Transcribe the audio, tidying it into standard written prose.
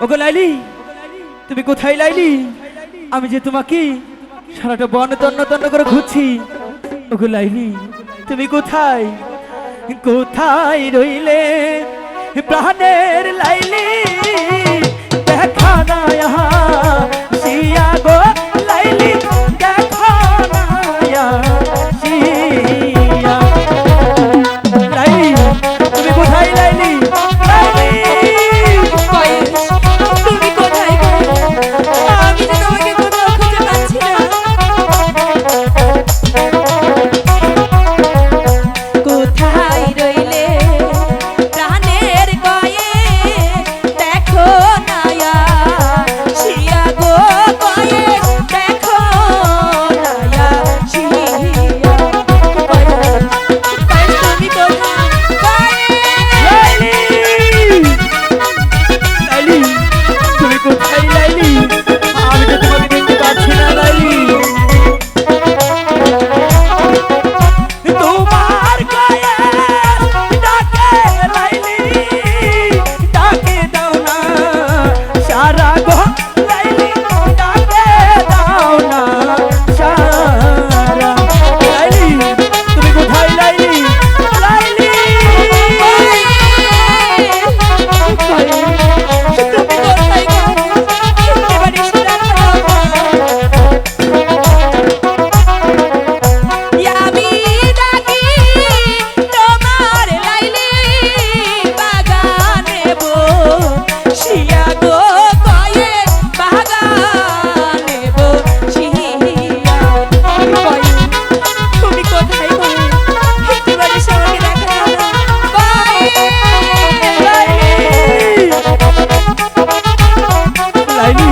ওগো লাইলি, তুমি কোথায় লাইলি? আমি যে তোমাকে সারাটা বন তন্ন তন্ন করে খুঁজছি। ওগো লাইলি, তুমি কোথায় কোথায় রইলে প্রাণের লাইলি? দেখা না শিয়া গো লাইলি, দেখা না শিয়া। লাইলি, তুমি কোথায় লাইলি? তুমি কোথায় গো? আমি তো তোমাকে কোথাও খুঁজে পাচ্ছি না। কোথায় রইলে প্রাণের গয়ে? দেখো না শিয়া গো গয়ে, দেখো না শিয়া। তুমি কোথায়? লাইলি, লাইলি, তুমি কোথায় লাইলি? আমি তো তোমাকে দেখতে পাচ্ছি না লাইলি। তোমার গায়ে ডাকে লাইলি, ডাকে দাও না সারা গো লাইলি, ডাকে দাও না সারা। লাইলি, তুমি কোথায় লাইলি? লাইলি, লাইলি,